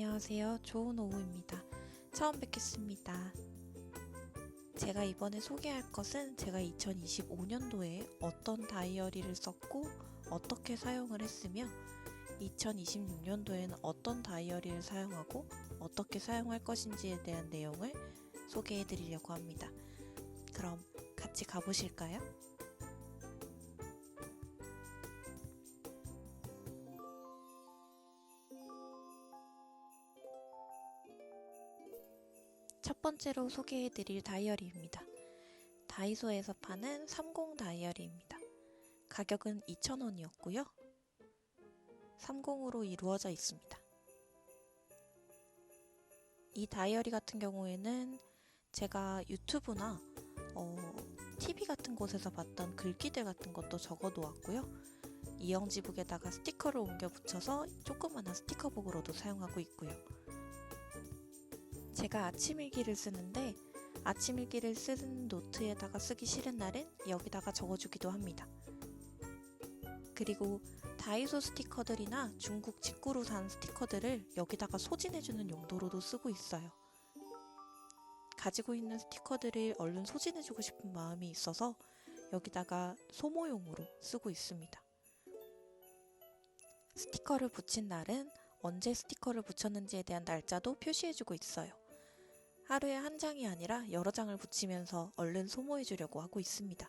안녕하세요. 좋은 오후입니다. 처음 뵙겠습니다. 제가 이번에 소개할 것은 제가 2025년도에 어떤 다이어리를 썼고 어떻게 사용을 했으며 2026년도에는 어떤 다이어리를 사용하고 어떻게 사용할 것인지에 대한 내용을 소개해 드리려고 합니다. 그럼 같이 가보실까요? 첫 번째로 소개해 드릴 다이어리입니다. 다이소에서 파는 30 다이어리입니다. 가격은 2,000원이었고요. 30으로 이루어져 있습니다. 이 다이어리 같은 경우에는 제가 유튜브나 TV 같은 곳에서 봤던 글귀들 같은 것도 적어 놓았고요. 이영지북에다가 스티커를 옮겨 붙여서 조그마한 스티커북으로도 사용하고 있고요. 제가 아침일기를 쓰는데 아침일기를 쓴 노트에다가 쓰기 싫은 날은 여기다가 적어주기도 합니다. 그리고 다이소 스티커들이나 중국 직구로 산 스티커들을 여기다가 소진해주는 용도로도 쓰고 있어요. 가지고 있는 스티커들을 얼른 소진해주고 싶은 마음이 있어서 여기다가 소모용으로 쓰고 있습니다. 스티커를 붙인 날은 언제 스티커를 붙였는지에 대한 날짜도 표시해주고 있어요. 하루에 한 장이 아니라 여러 장을 붙이면서 얼른 소모해주려고 하고 있습니다.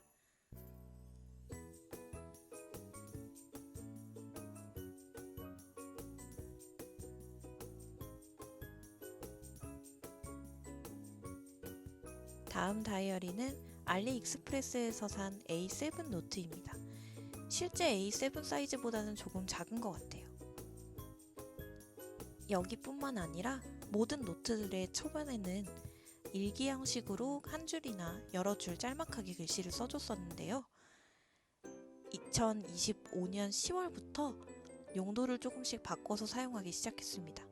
다음 다이어리는 알리익스프레스에서 산 A7 노트입니다. 실제 A7 사이즈보다는 조금 작은 것 같아요. 여기뿐만 아니라 모든 노트들의 초반에는 일기 형식으로 한 줄이나 여러 줄 짤막하게 글씨를 써줬었는데요. 2025년 10월부터 용도를 조금씩 바꿔서 사용하기 시작했습니다.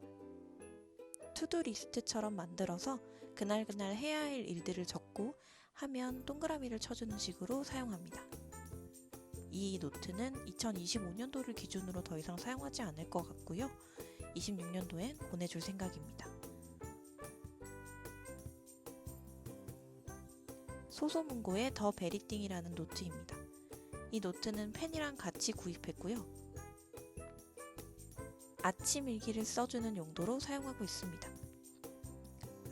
투두 리스트처럼 만들어서 그날그날 해야 할 일들을 적고 하면 동그라미를 쳐주는 식으로 사용합니다. 이 노트는 2025년도를 기준으로 더 이상 사용하지 않을 것 같고요. 26년도엔 보내줄 생각입니다. 소소문고의 더 베리띵이라는 노트입니다. 이 노트는 펜이랑 같이 구입했고요. 아침 일기를 써주는 용도로 사용하고 있습니다.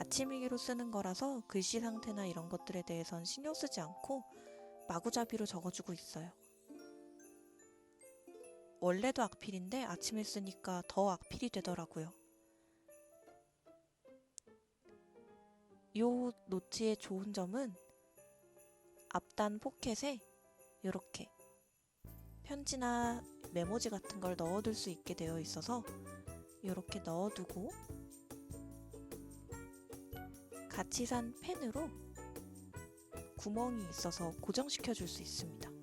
아침 일기로 쓰는 거라서 글씨 상태나 이런 것들에 대해선 신경 쓰지 않고 마구잡이로 적어주고 있어요. 원래도 악필인데 아침에 쓰니까 더 악필이 되더라고요. 요 노트의 좋은 점은 앞단 포켓에 이렇게 편지나 메모지 같은 걸 넣어둘 수 있게 되어 있어서 이렇게 넣어두고 같이 산 펜으로 구멍이 있어서 고정시켜 줄 수 있습니다.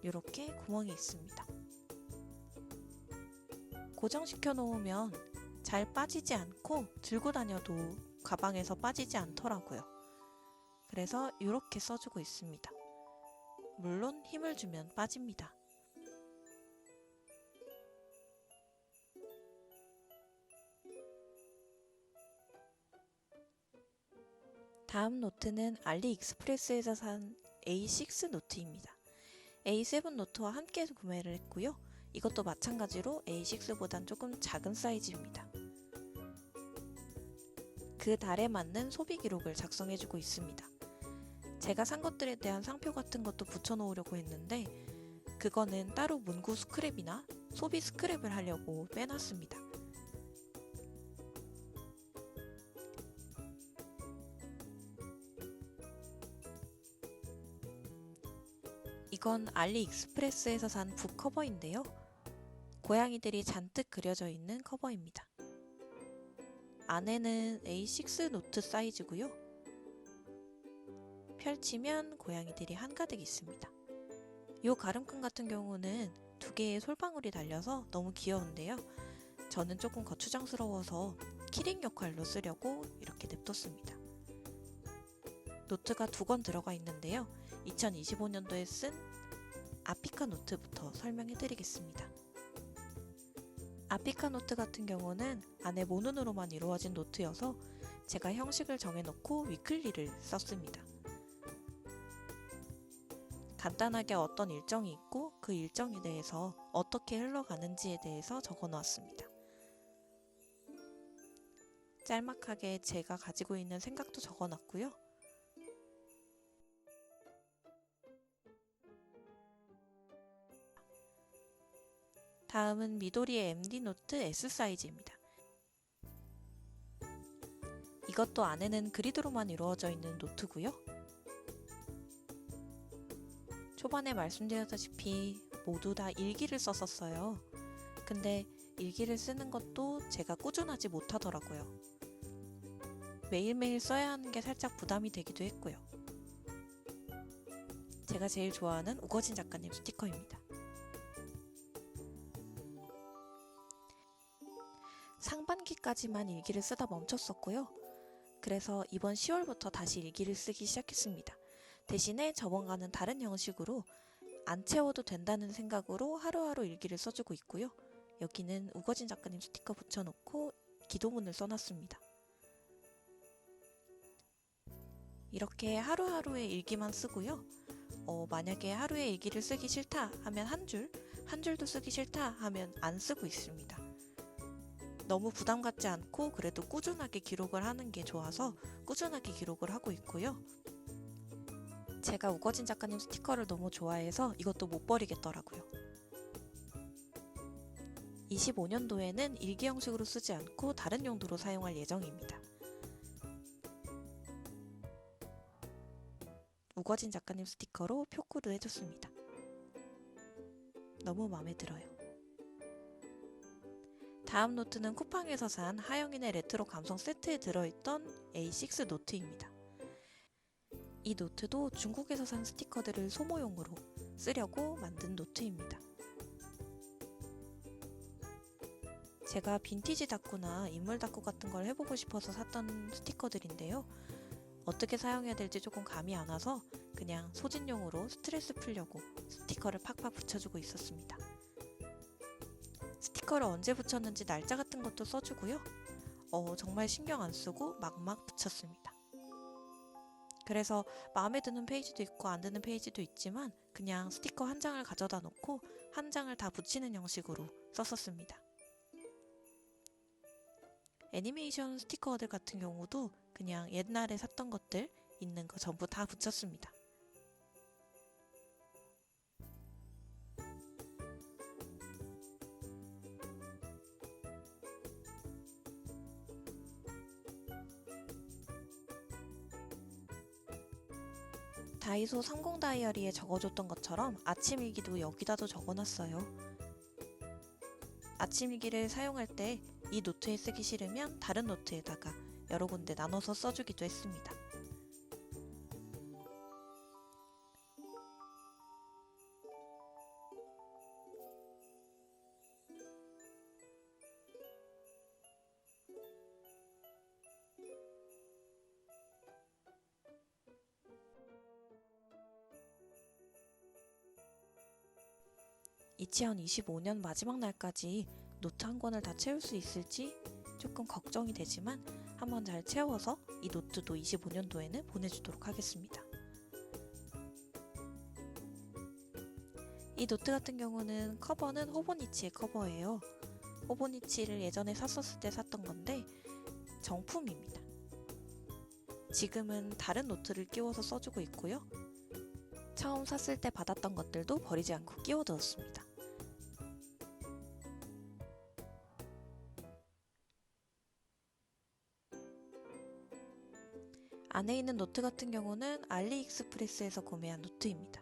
이렇게 구멍이 있습니다. 고정시켜 놓으면 잘 빠지지 않고 들고 다녀도 가방에서 빠지지 않더라고요. 그래서 이렇게 써주고 있습니다. 물론 힘을 주면 빠집니다. 다음 노트는 알리익스프레스에서 산 A6 노트입니다. A7 노트와 함께 구매를 했고요. 이것도 마찬가지로 A6보단 조금 작은 사이즈입니다. 그 달에 맞는 소비 기록을 작성해주고 있습니다. 제가 산 것들에 대한 상표 같은 것도 붙여놓으려고 했는데 그거는 따로 문구 스크랩이나 소비 스크랩을 하려고 빼놨습니다. 이건 알리익스프레스에서 산 북 커버인데요. 고양이들이 잔뜩 그려져 있는 커버입니다. 안에는 A6 노트 사이즈고요. 펼치면 고양이들이 한가득 있습니다. 이 가름끈 같은 경우는 두 개의 솔방울이 달려서 너무 귀여운데요. 저는 조금 거추장스러워서 키링 역할로 쓰려고 이렇게 냅뒀습니다. 노트가 2권 들어가 있는데요. 2025년도에 쓴 아피카 노트부터 설명해 드리겠습니다. 아피카 노트 같은 경우는 안에 모눈으로만 이루어진 노트여서 제가 형식을 정해놓고 위클리를 썼습니다. 간단하게 어떤 일정이 있고 그 일정에 대해서 어떻게 흘러가는지에 대해서 적어놓았습니다. 짤막하게 제가 가지고 있는 생각도 적어놨고요. 다음은 미도리의 MD노트 S 사이즈입니다. 이것도 안에는 그리드로만 이루어져 있는 노트고요. 초반에 말씀드렸다시피 모두 다 일기를 썼었어요. 근데 일기를 쓰는 것도 제가 꾸준하지 못하더라고요. 매일매일 써야 하는 게 살짝 부담이 되기도 했고요. 제가 제일 좋아하는 우거진 작가님 스티커입니다. 상반기까지만 일기를 쓰다 멈췄었고요. 그래서 이번 10월부터 다시 일기를 쓰기 시작했습니다. 대신에 저번과는 다른 형식으로 안 채워도 된다는 생각으로 하루하루 일기를 써주고 있고요. 여기는 우거진 작가님 스티커 붙여놓고 기도문을 써놨습니다. 이렇게 하루하루의 일기만 쓰고요. 만약에 하루에 일기를 쓰기 싫다 하면 한 줄도 쓰기 싫다 하면 안 쓰고 있습니다. 너무 부담 갖지 않고 그래도 꾸준하게 기록을 하는 게 좋아서 꾸준하게 기록을 하고 있고요. 제가 우거진 작가님 스티커를 너무 좋아해서 이것도 못 버리겠더라고요. 25년도에는 일기 형식으로 쓰지 않고 다른 용도로 사용할 예정입니다. 우거진 작가님 스티커로 표구도 해줬습니다. 너무 마음에 들어요. 다음 노트는 쿠팡에서 산 하영인의 레트로 감성 세트에 들어있던 A6 노트입니다. 이 노트도 중국에서 산 스티커들을 소모용으로 쓰려고 만든 노트입니다. 제가 빈티지 다꾸나 인물 다꾸 같은 걸 해보고 싶어서 샀던 스티커들인데요. 어떻게 사용해야 될지 조금 감이 안 와서 그냥 소진용으로 스트레스 풀려고 스티커를 팍팍 붙여주고 있었습니다. 스티커를 언제 붙였는지 날짜 같은 것도 써주고요. 정말 신경 안 쓰고 막 붙였습니다. 그래서 마음에 드는 페이지도 있고 안 드는 페이지도 있지만 그냥 스티커 한 장을 가져다 놓고 한 장을 다 붙이는 형식으로 썼었습니다. 애니메이션 스티커들 같은 경우도 그냥 옛날에 샀던 것들 있는 거 전부 다 붙였습니다. 다이소 30 다이어리에 적어줬던 것처럼 아침 일기도 여기다도 적어놨어요. 아침 일기를 사용할 때 이 노트에 쓰기 싫으면 다른 노트에다가 여러 군데 나눠서 써주기도 했습니다. (2025년) 마지막 날까지 노트 한 권을 다 채울 수 있을지 조금 걱정이 되지만 한번 잘 채워서 이 노트도 25년도에는 보내주도록 하겠습니다. 이 노트 같은 경우는 커버는 호보니치의 커버예요. 호보니치를 예전에 샀었을 때 샀던 건데 정품입니다. 지금은 다른 노트를 끼워서 써주고 있고요. 처음 샀을 때 받았던 것들도 버리지 않고 끼워두었습니다. 안에 있는 노트 같은 경우는 알리익스프레스에서 구매한 노트입니다.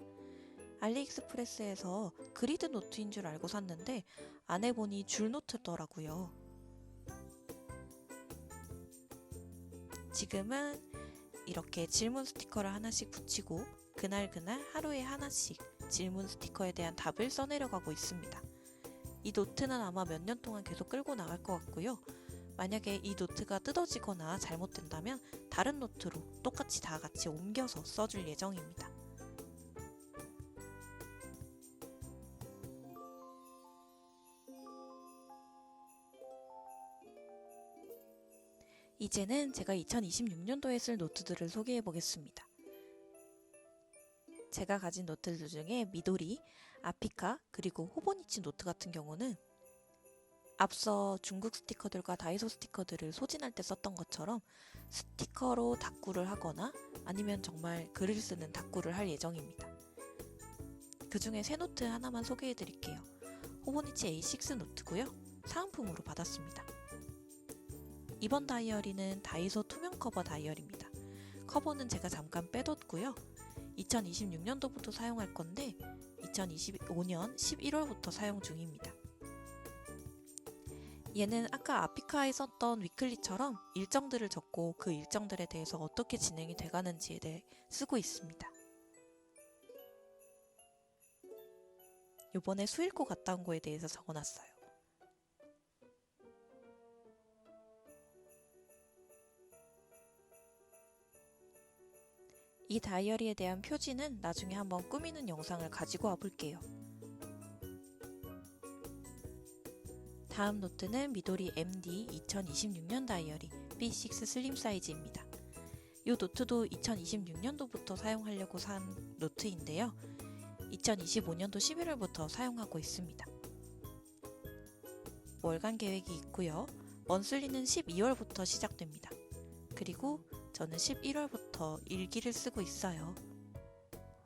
알리익스프레스에서 그리드 노트인 줄 알고 샀는데 안에 보니 줄 노트더라고요. 지금은 이렇게 질문 스티커를 하나씩 붙이고 그날그날 하루에 하나씩 질문 스티커에 대한 답을 써내려가고 있습니다. 이 노트는 아마 몇 년 동안 계속 끌고 나갈 것 같고요. 만약에 이 노트가 뜯어지거나 잘못된다면 다른 노트로 똑같이 다 같이 옮겨서 써줄 예정입니다. 이제는 제가 2026년도에 쓸 노트들을 소개해 보겠습니다. 제가 가진 노트들 중에 미도리, 아피카, 그리고 호보니치 노트 같은 경우는 앞서 중국 스티커들과 다이소 스티커들을 소진할 때 썼던 것처럼 스티커로 다꾸를 하거나 아니면 정말 글을 쓰는 다꾸를 할 예정입니다. 그 중에 새 노트 하나만 소개해 드릴게요. 호보니치 A6 노트고요. 사은품으로 받았습니다. 이번 다이어리는 다이소 투명 커버 다이어리입니다. 커버는 제가 잠깐 빼뒀고요. 2026년도부터 사용할 건데 2025년 11월부터 사용 중입니다. 얘는 아까 아피카에 썼던 위클리처럼 일정들을 적고 그 일정들에 대해서 어떻게 진행이 돼가는지에 대해 쓰고 있습니다. 요번에 수일고 갔다 온 거에 대해서 적어놨어요. 이 다이어리에 대한 표지는 나중에 한번 꾸미는 영상을 가지고 와볼게요. 다음 노트는 미도리 MD 2026년 다이어리 B6 슬림 사이즈입니다. 이 노트도 2026년도부터 사용하려고 산 노트인데요. 2025년도 11월부터 사용하고 있습니다. 월간 계획이 있고요. 먼슬리는 12월부터 시작됩니다. 그리고 저는 11월부터 일기를 쓰고 있어요.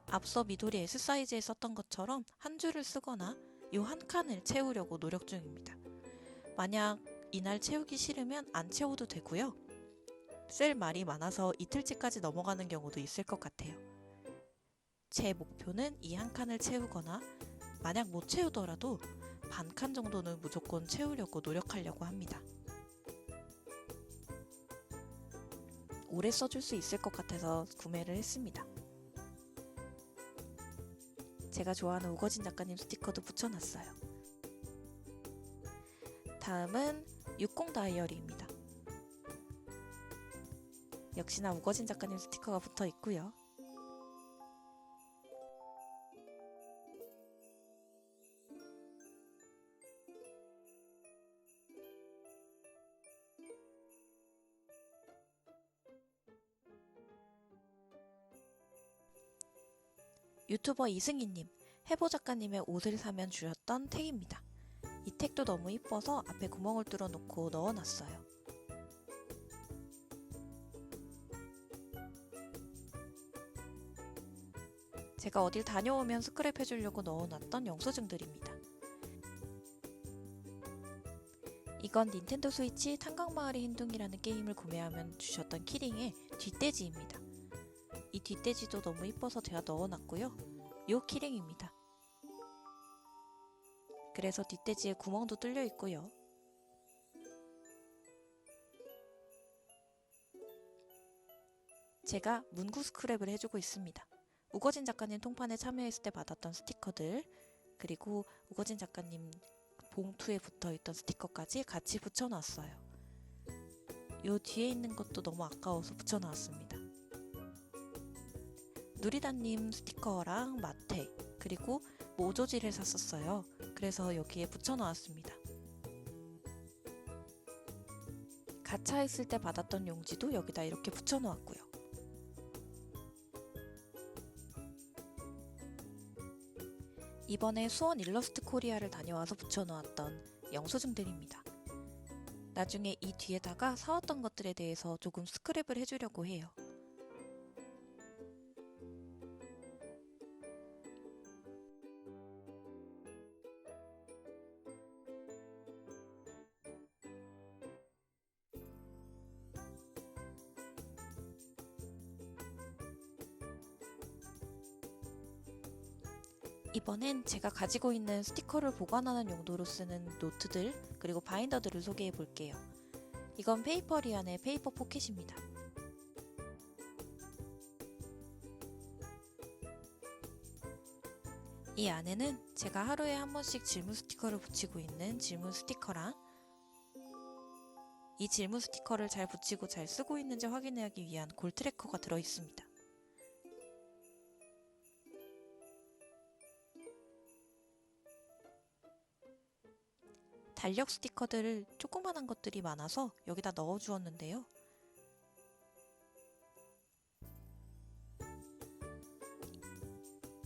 앞서 미도리 S 사이즈에 썼던 것처럼 한 줄을 쓰거나 이 한 칸을 채우려고 노력 중입니다. 만약 이날 채우기 싫으면 안 채워도 되고요. 쓸 말이 많아서 이틀째까지 넘어가는 경우도 있을 것 같아요. 제 목표는 이 한 칸을 채우거나 만약 못 채우더라도 반 칸 정도는 무조건 채우려고 노력하려고 합니다. 오래 써줄 수 있을 것 같아서 구매를 했습니다. 제가 좋아하는 우거진 작가님 스티커도 붙여놨어요. 다음은 60 다이어리입니다. 역시나 우거진 작가님 스티커가 붙어 있고요. 유튜버 이승희님, 해보 작가님의 옷을 사면 주셨던 택입니다. 이 택도 너무 이뻐서 앞에 구멍을 뚫어놓고 넣어놨어요. 제가 어딜 다녀오면 스크랩 해주려고 넣어놨던 영수증들입니다. 이건 닌텐도 스위치 탄광마을의 흰둥이라는 게임을 구매하면 주셨던 키링의 뒷돼지입니다. 이 뒷돼지도 너무 이뻐서 제가 넣어놨고요. 요 키링입니다. 그래서 뒷돼지에 구멍도 뚫려 있고요. 제가 문구 스크랩을 해주고 있습니다. 우거진 작가님 통판에 참여했을 때 받았던 스티커들, 그리고 우거진 작가님 봉투에 붙어있던 스티커까지 같이 붙여놨어요. 요 뒤에 있는 것도 너무 아까워서 붙여놨습니다. 누리다님 스티커랑 마테, 그리고 모조지를 샀었어요. 그래서 여기에 붙여놓았습니다. 가차했을 때 받았던 용지도 여기다 이렇게 붙여놓았고요. 이번에 수원 일러스트 코리아를 다녀와서 붙여놓았던 영수증들입니다. 나중에 이 뒤에다가 사왔던 것들에 대해서 조금 스크랩을 해주려고 해요. 이번엔 제가 가지고 있는 스티커를 보관하는 용도로 쓰는 노트들 그리고 바인더들을 소개해 볼게요. 이건 페이퍼리안의 페이퍼 포켓입니다. 이 안에는 제가 하루에 한 번씩 질문 스티커를 붙이고 있는 질문 스티커랑 이 질문 스티커를 잘 붙이고 잘 쓰고 있는지 확인하기 위한 골 트래커가 들어있습니다. 달력 스티커들을 조그만한 것들이 많아서 여기다 넣어주었는데요.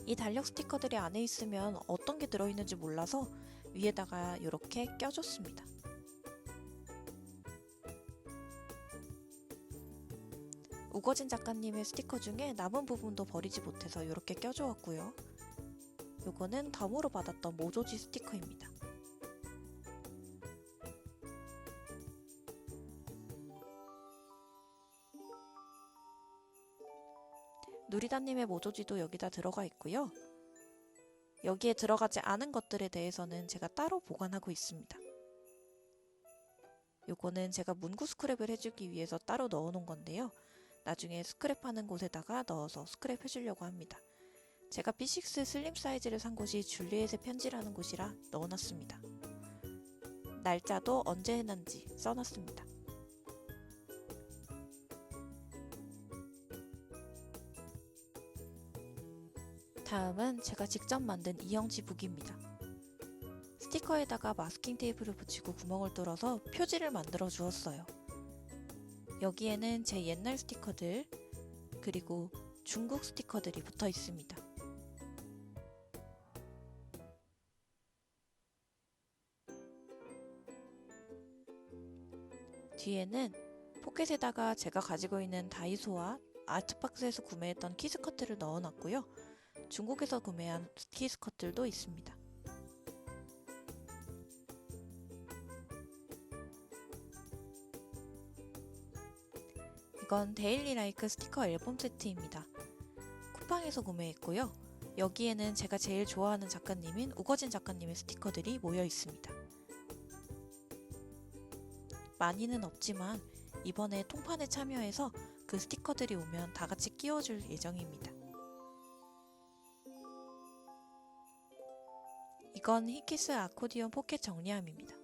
이 달력 스티커들이 안에 있으면 어떤 게 들어있는지 몰라서 위에다가 이렇게 껴줬습니다. 우거진 작가님의 스티커 중에 남은 부분도 버리지 못해서 이렇게 껴주었고요. 요거는 덤으로 받았던 모조지 스티커입니다. 누리다님의 모조지도 여기다 들어가 있고요. 여기에 들어가지 않은 것들에 대해서는 제가 따로 보관하고 있습니다. 요거는 제가 문구 스크랩을 해주기 위해서 따로 넣어놓은 건데요. 나중에 스크랩하는 곳에다가 넣어서 스크랩 해주려고 합니다. 제가 B6 슬림 사이즈를 산 곳이 줄리엣의 편지라는 곳이라 넣어놨습니다. 날짜도 언제 해놨는지 써놨습니다. 다음은 제가 직접 만든 이영지 북입니다. 스티커에다가 마스킹 테이프를 붙이고 구멍을 뚫어서 표지를 만들어 주었어요. 여기에는 제 옛날 스티커들 그리고 중국 스티커들이 붙어 있습니다. 뒤에는 포켓에다가 제가 가지고 있는 다이소와 아트박스에서 구매했던 키스커트를 넣어놨고요. 중국에서 구매한 키스커트도 있습니다. 이건 데일리 라이크 스티커 앨범 세트입니다. 쿠팡에서 구매했고요. 여기에는 제가 제일 좋아하는 작가님인 우거진 작가님의 스티커들이 모여 있습니다. 많이는 없지만 이번에 통판에 참여해서 그 스티커들이 오면 다 같이 끼워줄 예정입니다. 이건 히키스 아코디언 포켓 정리함입니다.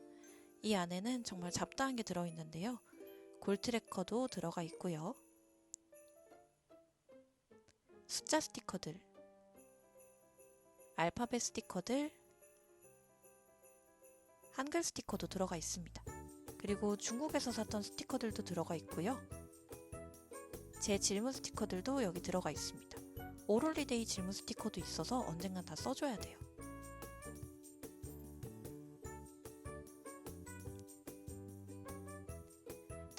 이 안에는 정말 잡다한 게 들어있는데요. 골 트래커도 들어가 있고요. 숫자 스티커들, 알파벳 스티커들, 한글 스티커도 들어가 있습니다. 그리고 중국에서 샀던 스티커들도 들어가 있고요. 제 질문 스티커들도 여기 들어가 있습니다. 올홀리데이 질문 스티커도 있어서 언젠간 다 써줘야 돼요.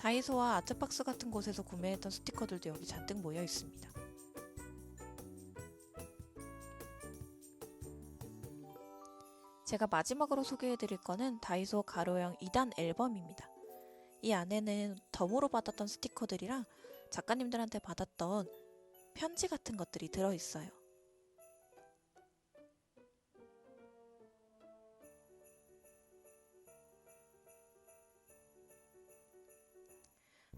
다이소와 아트박스 같은 곳에서 구매했던 스티커들도 여기 잔뜩 모여 있습니다. 제가 마지막으로 소개해드릴 거는 다이소 가로형 2단 앨범입니다. 이 안에는 덤으로 받았던 스티커들이랑 작가님들한테 받았던 편지 같은 것들이 들어있어요.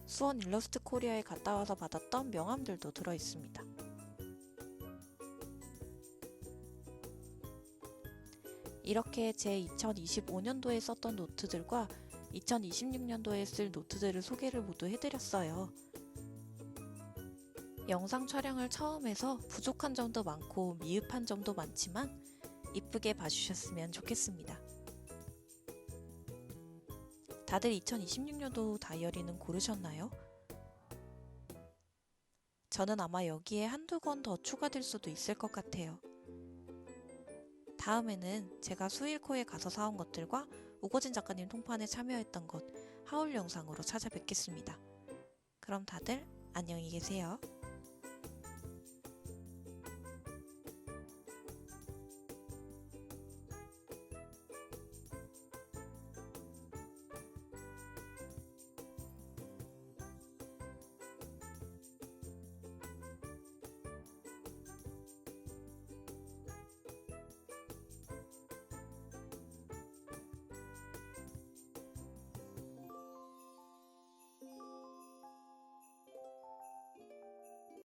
수원 일러스트 코리아에 갔다 와서 받았던 명함들도 들어있습니다. 이렇게 제 2025년도에 썼던 노트들과 2026년도에 쓸 노트들을 소개를 모두 해드렸어요. 영상 촬영을 처음 해서 부족한 점도 많고 미흡한 점도 많지만 이쁘게 봐주셨으면 좋겠습니다. 다들 2026년도 다이어리는 고르셨나요? 저는 아마 여기에 한두 권 더 추가될 수도 있을 것 같아요. 다음에는 제가 수일코에 가서 사온 것들과 우거진 작가님 통판에 참여했던 것 하울 영상으로 찾아뵙겠습니다. 그럼 다들 안녕히 계세요.